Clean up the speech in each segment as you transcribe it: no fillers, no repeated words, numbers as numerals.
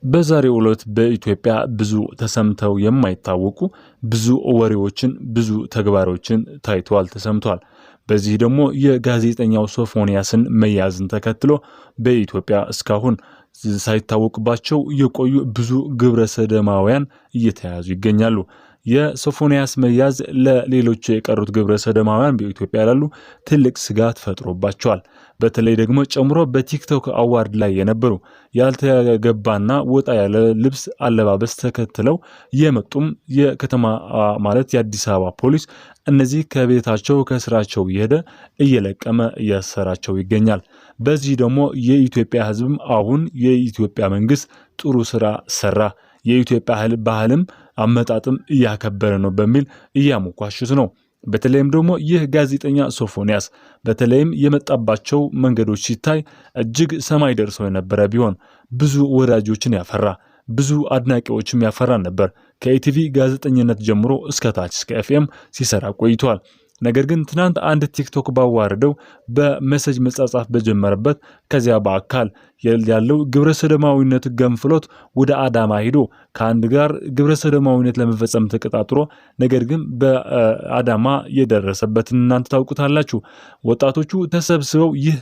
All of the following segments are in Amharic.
በዛሬው ዕለት በኢትዮጵያ ብዙ ተሰምተው የማይታወቁ ብዙ ወሬዎችን ብዙ ተግባሮችን ታይቷል ተሰምቷል። በዚህ ደግሞ የጋዜጠኛው ሶፎንያስን መያዝን ተከትሎ በኢትዮጵያ እስካሁን ሳይታወቅባቸው የቆዩ ብዙ ግብረ ሰዶማውያን እየተያዙ ይገኛሉ። የሶፎንያስ መያዝ ለሌሎች የቀሩት ግብረ ሰዶማውያን በኢትዮጵያ ያሉ ትልቅ ስጋት ፈጥሮባቸዋል። በተለይ ደግሞ ጨምሮ በቲክቶክ አዋርድ ላይ የነበሩ ያልተገባና ወጣ ያለ ልብስ አለባበስ ተከትለው የመጡም የከተማ ማለት የአዲስ አበባ ፖሊስ እነዚህ ከቤታቸው ከስራቸው እየሄደ እየለቀመ እያሰራቸው ይገኛል። በዚህ ደግሞ የኢትዮጵያ ሕዝብም አሁን የኢትዮጵያ መንግስት ጥሩ ስራ ሰራ፣ የኢትዮጵያ ባህልም አመጣጥም እያከበረ ነው በሚል እያሞካሹት ነው። በተለይም ደግሞ ይህ ጋዜጠኛ ሶፎንያስ በተለይም የመጣባቸው መንገዶች ሲታይ እጅግ ሰማይ ደርሶ የነበረ ቢሆን ብዙ ወዳጆችን ያፈራ ብዙ አድናቂዎችም ያፈራ ነበር። ከኢቲቪ ጋዜጠኝነት ጀምሮ እስከ ታች እስከ ኤፍኤም ሲሰራ ቆይቷል። ነገር ግን ትናንት አንድ ቲክቶክ ባዋረደው በሜሴጅ መጻጻፍ በጀመረበት ከዚያ በአካል ያለው ግብረ ሰዶማዊነት ገንፍሎት ወደ አዳማ ሄዶ ከአንድ ጋር ግብረ ሰዶማዊነት ለመፈጸም ተቀጣጥሮ ነገር ግን በአዳማ የደረሰበትን እናንተ ታውቁታላችሁ። ወጣቶቹ ተሰብስበው ይህ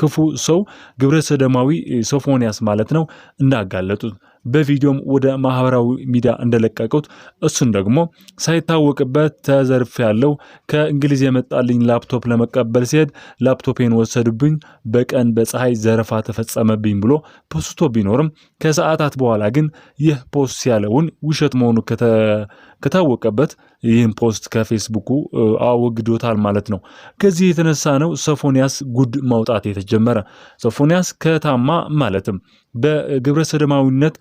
ክፉ ሰው ግብረ ሰዶማዊ ሶፎንያስ ማለት ነው እንዳጋለጡት በቪዲዮም ወደ ማህበራዊ ሚዲያ እንደለቀቁት እሱን ደግሞ ሳይታወቅበት ተዘርፍ ያለው ከእንግሊዝ የመጣልኝ ላፕቶፕ ለመቀበል ሲሄድ ላፕቶፔን ወሰዱብኝ፣ በቀን በፀሐይ ዘረፋ ተፈጸመብኝ ብሎ ፖስቶ ቢኖርም ከሰዓታት በኋላ ግን ይህ ፖስት ያለውን ውሸት መሆኑ ከታወቀበት ይህን ፖስት ከፌስቡኩ አወግዶታል ማለት ነው። ከዚህ የተነሳ ነው ሶፎንያስ ጉድ ማውጣት የተጀመረ። ሶፎንያስ ከታማ ማለትም በግብረ ሰዶማዊነት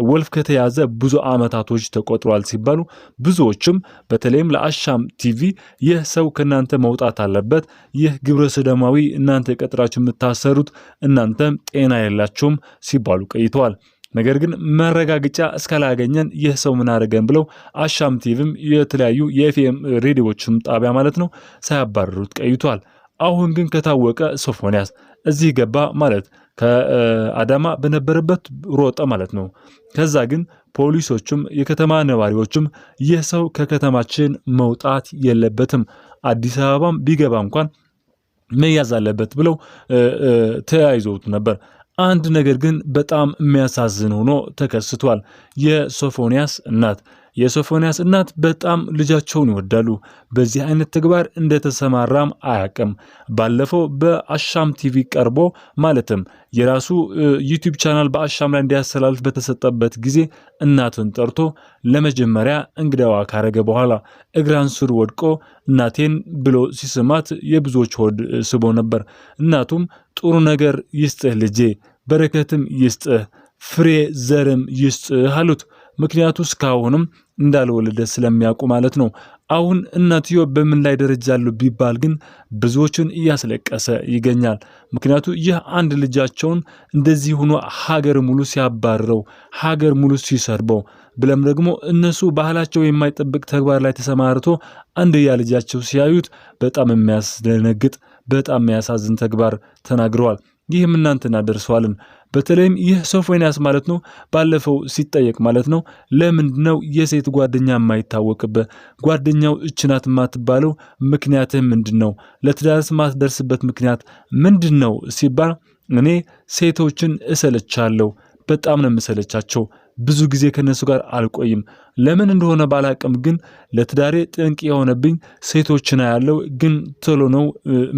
ወልፍ ከተያዘ ብዙ አመታቶች ተቆጥሯል ሲባሉ ብዙዎችም በተለይም ለአሻም ቲቪ ይህ ሰው ከናንተ መውጣት አለበት፣ ይህ ግብረ ሰዶማዊ እናንተ ቀጥራችሁ የምታሰሩት እናንተ ጤና የላችሁም ሲባሉ ቆይተዋል። ነገር ግን መረጋገጫ እስካላገኘን ይህ ሰው ምን አደረገን ብለው አሻም ቲቪም የተለያዩ የኤፍኤም ሬዲዮዎችም ጣቢያ ማለት ነው ሳያባረሩት ቆይቷል። አሁን ግን ከታወቀ ሶፎንያስ እዚህ ገባ ማለት ከአዳማ በነበረበት ሮጠ ማለት ነው። ከዛ ግን ፖሊሶችም የከተማ ነዋሪዎችም ይህ ሰው ከከተማችን መውጣት የለበትም፣ አዲስ አበባም ቢገባ እንኳን መያዝ አለበት ብለው ተያይዘውት ነበር። አንድ ነገር ግን በጣም የሚያሳዝን ሆኖ ተከስቷል። የሶፎንያስ እናት በጣም ልጃቸውን ይወዳሉ። በዚህ አይነት ተግባር እንደተሰማራም አያውቅም። ባለፈው በአሻም ቲቪ ቀርቦ ማለትም የራሱ ዩቲዩብ ቻናል በአሻም ላይ እንዲያስተላልፍ በተሰጠበት ጊዜ እናቱን ጠርቶ ለመጀመሪያ እንግዳዋ ካረገ በኋላ እግራን ስር ወድቆ እናቴን ብሎ ሲስማት የብዙዎች ሆድ ስቦ ነበር። እናቱም ጥሩ ነገር ይስጥህ ልጄ፣ በረከትም ይስጥህ፣ ፍሬ ዘርም ይስጥህ አሉት። ምክንያቱ እስካሁንም እንዳልወለደ ስለሚያውቁ ማለት ነው። አሁን እናትዮ በምን ላይ ደረጃ አሉ ቢባል ግን ብዙዎችን እያስለቀሰ ይገኛል። ምክንያቱ ይህ አንድ ልጃቸውን እንደዚህ ሆኖ ሀገር ሙሉ ሲያባርረው ሀገር ሙሉ ሲሰርበው ብለም ደግሞ እነሱ ባህላቸው የማይጠብቅ ተግባር ላይ ተሰማርቶ አንድያ ልጃቸው ሲያዩት በጣም የሚያስደነግጥ በጣም የሚያሳዝን ተግባር ተናግረዋል። ይህም እናንተና ደርሰዋልን። በተለይም ይህ ሶፎንያስ ማለት ነው ባለፈው ሲጠየቅ ማለት ነው ለምንድነው የሴት ጓደኛ የማይታወቅበት ጓደኛው እችናት ማትባለው ምክንያትህ ምንድነው? ለትዳርስ ማትደርስበት ምክንያት ምንድነው ሲባል እኔ ሴቶችን እሰለቻለሁ፣ በጣም ነው የምሰለቻቸው፣ ብዙ ጊዜ ከነሱ ጋር አልቆይም፣ ለምን እንደሆነ ባላቅም ግን ለትዳሬ ጥንቅ የሆነብኝ ሴቶችና ያለው ግን ቶሎ ነው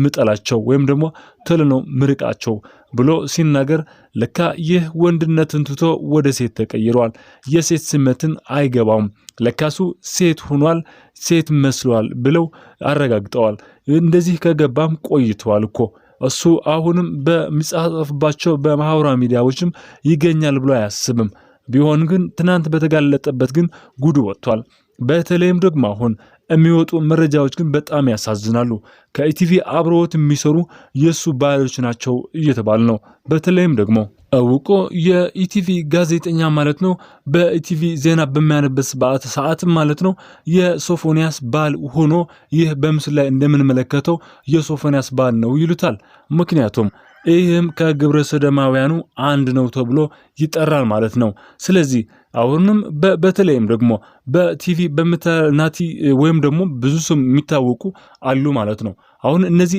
ምጠላቸው ወይም ደግሞ ቶሎ ነው ምርቃቸው ብሎ ሲናገር ለካ ይህ ወንድነትን ትቶ ወደ ሴት ተቀይሯል። የሴት ስሜትን አይገባውም፣ ለካሱ ሴት ሆኗል፣ ሴት መስሏል ብለው አረጋግጠዋል። እንደዚህ ከገባም ቆይተዋል እኮ እሱ አሁንም በሚጻፈባቸው በማህበራዊ ሚዲያዎችም ይገኛል ብሎ አያስብም። ቢሆን ግን ትናንት በተጋለጠበት ግን ጉዱ ወጥቷል። በተለይም ደግሞ አሁን የሚወጡ መረጃዎች ግን በጣም ያሳዝናሉ። ከኢቲቪ አብሮት የሚሰሩ የሱ ባዮች ናቸው እየተባለ ነው። በተለይም ደግሞ አውቆ የኢቲቪ ጋዜጠኛ ማለት ነው በኢቲቪ ዜና በሚያነብስ ሰዓት ማለት ነው የሶፎንያስ ባል ሆኖ ይህ በምስል ላይ እንደምንመለከተው የሶፎንያስ ባል ነው ይሉታል። ምክንያቱም ይህም ከግብረ ሰዶማውያኑ አንድ ነው ተብሎ ይጠራል ማለት ነው። ስለዚህ አሁንም በተለይም ደግሞ በቲቪ በመተናቲ ወይም ደግሞ ብዙ ስም የሚታወቁ አሉ ማለት ነው። አሁን እነዚህ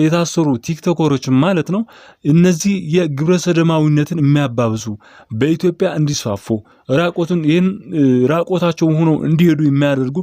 የታሰሩ ቲክቶከሮች ማለት ነው እነዚህ የግብረ ሰዶማዊነትን የሚያባብሱ በኢትዮጵያ እንዲስፋፉ ራቆታቸው ሆኖ እንዲሄዱ የሚያደርጉ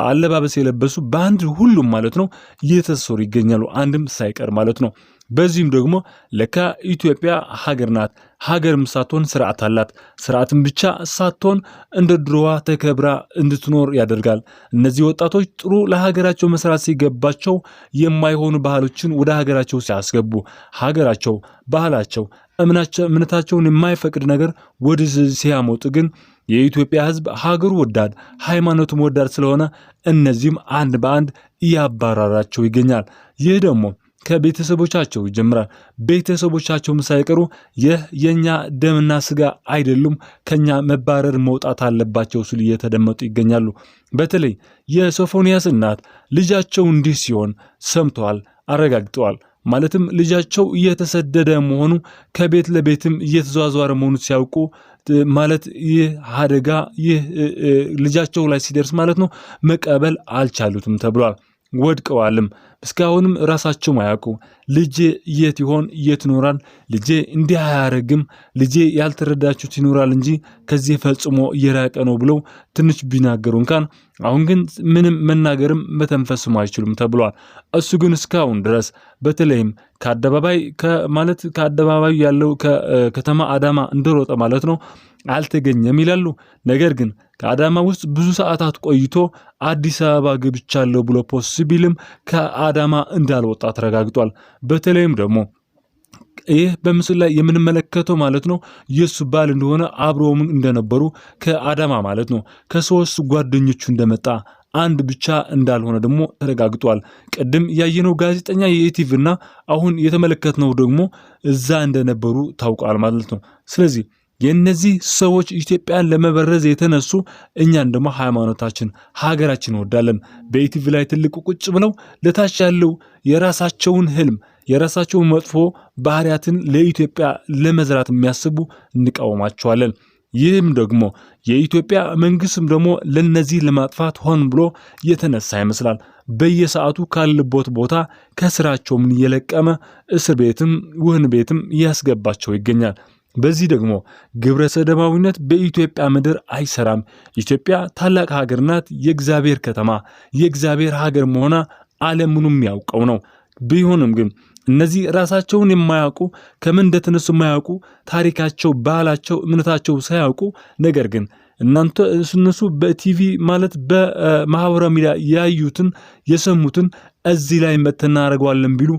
አለባበስ የለበሱ በአንድ ሁሉም ማለት ነው እየታሰሩ ይገኛሉ፣ አንድም ሳይቀር ማለት ነው። በዚህም ደግሞ ለካ ኢትዮጵያ ሀገር ናት፣ ሀገርም ሳትሆን ስርዓት አላት። ስርዓትም ብቻ ሳትሆን እንደ ድሮዋ ተከብራ እንድትኖር ያደርጋል። እነዚህ ወጣቶች ጥሩ ለሀገራቸው መስራት ሲገባቸው የማይሆኑ ባህሎችን ወደ ሀገራቸው ሲያስገቡ ሀገራቸው ባህላቸው እምነታቸውን የማይፈቅድ ነገር ወደ ሲያመጡ ግን የኢትዮጵያ ሕዝብ ሀገሩ ወዳድ ሃይማኖቱም ወዳድ ስለሆነ እነዚህም አንድ በአንድ እያባረራቸው ይገኛል። ይህ ደግሞ ከቤተሰቦቻቸው ይጀምራል። ቤተሰቦቻቸውም ሳይቀሩ የኛ ደምና ስጋ አይደሉም፣ ከኛ መባረር መውጣት አለባቸው ሲሉ እየተደመጡ ይገኛሉ። በተለይ የሶፎንያስ እናት ልጃቸው እንዲህ ሲሆን ሰምተዋል፣ አረጋግጠዋል። ማለትም ልጃቸው እየተሰደደ መሆኑ ከቤት ለቤትም እየተዘዋወረ መሆኑ ሲያውቁ ማለት ይህ አደጋ ይህ ልጃቸው ላይ ሲደርስ ማለት ነው መቀበል አልቻሉትም ተብሏል። ወድቀዋልም። እስካሁንም ራሳቸው ማያውቁ ልጄ የት ይሆን የት ይኖራል፣ ልጄ እንዲህ አያረግም፣ ልጄ ያልተረዳችሁት ይኖራል እንጂ ከዚህ ፈጽሞ እየራቀ ነው ብለው ትንሽ ቢናገሩ እንኳን አሁን ግን ምንም መናገርም መተንፈስም አይችሉም ተብሏል። እሱ ግን እስካሁን ድረስ በተለይም ከአደባባይ ያለው ከተማ አዳማ እንደሮጠ ማለት ነው አልተገኘም ይላሉ። ነገር ግን ከአዳማ ውስጥ ብዙ ሰዓታት ቆይቶ አዲስ አበባ ገብቻለሁ ብሎ ፖስት ቢልም ከአዳማ እንዳልወጣ ተረጋግጧል። በተለይም ደግሞ ይህ በምስል ላይ የምንመለከተው ማለት ነው የሱ ባል እንደሆነ አብረውም እንደነበሩ ከአዳማ ማለት ነው ከሶስት ጓደኞቹ እንደመጣ አንድ ብቻ እንዳልሆነ ደግሞ ተረጋግጧል። ቀደም ያየነው ጋዜጠኛ የኢቲቪ እና አሁን የተመለከትነው ደግሞ እዛ እንደነበሩ ታውቋል ማለት ነው። ስለዚህ የነዚህ ሰዎች ኢትዮጵያን ለመበረዝ የተነሱ እኛን ደግሞ ሃይማኖታችን ሀገራችን ወዳለን በኢቲቪ ላይ ትልቁ ቁጭ ብለው ለታች ያለው የራሳቸውን ህልም የራሳቸውን መጥፎ ባህሪያትን ለኢትዮጵያ ለመዝራት የሚያስቡ እንቃወማቸዋለን። ይህም ደግሞ የኢትዮጵያ መንግስትም ደግሞ ለነዚህ ለማጥፋት ሆን ብሎ የተነሳ ይመስላል። በየሰዓቱ ካለበት ቦታ ከስራቸውም እየለቀመ እስር ቤትም ወህኒ ቤትም ያስገባቸው ይገኛል። በዚህ ደግሞ ግብረ ሰዶማዊነት በኢትዮጵያ ምድር አይሰራም። ኢትዮጵያ ታላቅ ሀገር ናት፣ የእግዚአብሔር ከተማ የእግዚአብሔር ሀገር መሆኗ ዓለሙንም ያውቀው ነው። ቢሆንም ግን እነዚህ ራሳቸውን የማያውቁ ከምን እንደተነሱ የማያውቁ ታሪካቸው፣ ባህላቸው፣ እምነታቸው ሳያውቁ ነገር ግን እነሱ በቲቪ ማለት በማህበራዊ ሚዲያ ያዩትን የሰሙትን እዚህ ላይ መተናረጋለን ቢሉ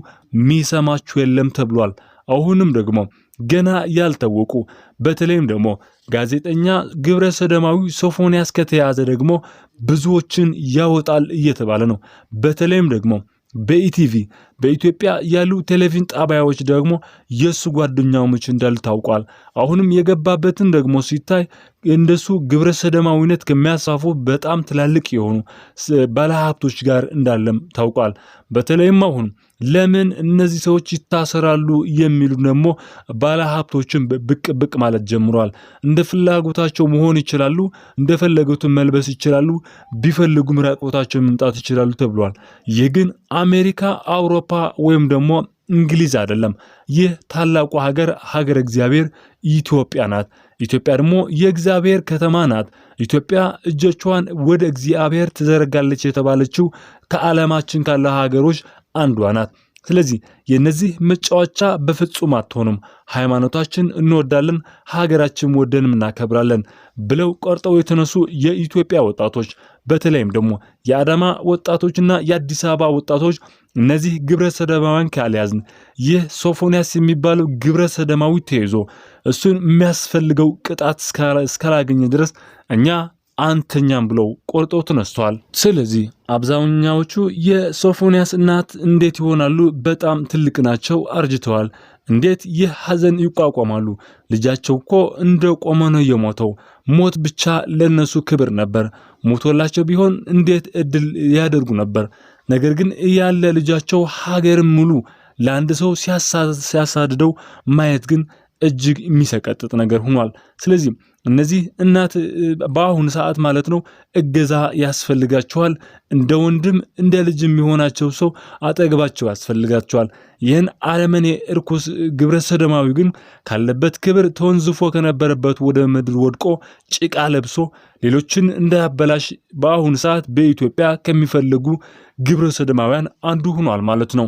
ሚሰማችሁ የለም ተብሏል። አሁንም ደግሞ ገና ያልታወቁ በተለይም ደግሞ ጋዜጠኛ ግብረ ሰዶማዊ ሶፎንያስ ከተያዘ ደግሞ ብዙዎችን ያወጣል እየተባለ ነው። በተለይም ደግሞ በኢቲቪ በኢትዮጵያ ያሉ ቴሌቪዥን ጣቢያዎች ደግሞ የሱ ጓደኛሞች እንዳሉ ታውቋል። አሁንም የገባበትን ደግሞ ሲታይ እንደሱ ግብረ ሰዶማዊነት ከሚያሳፉ በጣም ትላልቅ የሆኑ ባለሀብቶች ጋር እንዳለም ታውቋል። በተለይም አሁን ለምን እነዚህ ሰዎች ይታሰራሉ የሚሉ ደግሞ ባለሀብቶችን ብቅ ማለት ጀምሯል። እንደ ፍላጎታቸው መሆን ይችላሉ፣ እንደፈለጉት መልበስ ይችላሉ፣ ቢፈልጉም ራቆታቸው መምጣት ይችላሉ ተብሏል። ይህ ግን አሜሪካ፣ አውሮፓ ወይም ደግሞ እንግሊዝ አይደለም። ይህ ታላቁ ሀገር እግዚአብሔር ኢትዮጵያ ናት። ኢትዮጵያ ደግሞ የእግዚአብሔር ከተማ ናት። ኢትዮጵያ እጆቿን ወደ እግዚአብሔር ትዘረጋለች የተባለችው ከዓለማችን ካለ ሀገሮች አንዷ ናት። ስለዚህ የነዚህ መጫወቻ በፍጹም አትሆኑም። ሃይማኖታችን እንወዳለን፣ ሀገራችን ወደንም እናከብራለን ብለው ቆርጠው የተነሱ የኢትዮጵያ ወጣቶች በተለይም ደግሞ የአዳማ ወጣቶችና የአዲስ አበባ ወጣቶች እነዚህ ግብረ ሰዶማውያን ካልያዝን ይህ ሶፎንያስ የሚባለው ግብረ ሰዶማዊ ተይዞ እሱን የሚያስፈልገው ቅጣት እስካላገኘ ድረስ እኛ አንተኛም ብለው ቆርጠው ተነስተዋል። ስለዚህ አብዛኛዎቹ የሶፎንያስ እናት እንዴት ይሆናሉ? በጣም ትልቅ ናቸው፣ አርጅተዋል። እንዴት ይህ ሐዘን ይቋቋማሉ? ልጃቸው እኮ እንደ ቆመ ነው የሞተው። ሞት ብቻ ለነሱ ክብር ነበር። ሞቶላቸው ቢሆን እንዴት እድል ያደርጉ ነበር። ነገር ግን ያለ ልጃቸው ሀገር ሙሉ ለአንድ ሰው ሲያሳድደው ማየት ግን እጅግ የሚሰቀጥጥ ነገር ሆኗል። ስለዚህ እነዚህ እናት በአሁን ሰዓት ማለት ነው እገዛ ያስፈልጋቸዋል። እንደ ወንድም እንደ ልጅ የሚሆናቸው ሰው አጠገባቸው ያስፈልጋቸዋል። ይህን አረመኔ እርኩስ ግብረ ሰዶማዊ ግን ካለበት ክብር ተወንዝፎ ከነበረበት ወደ ምድር ወድቆ ጭቃ ለብሶ ሌሎችን እንዳያበላሽ በአሁን ሰዓት በኢትዮጵያ ከሚፈልጉ ግብረ ሰዶማውያን አንዱ ሆኗል ማለት ነው።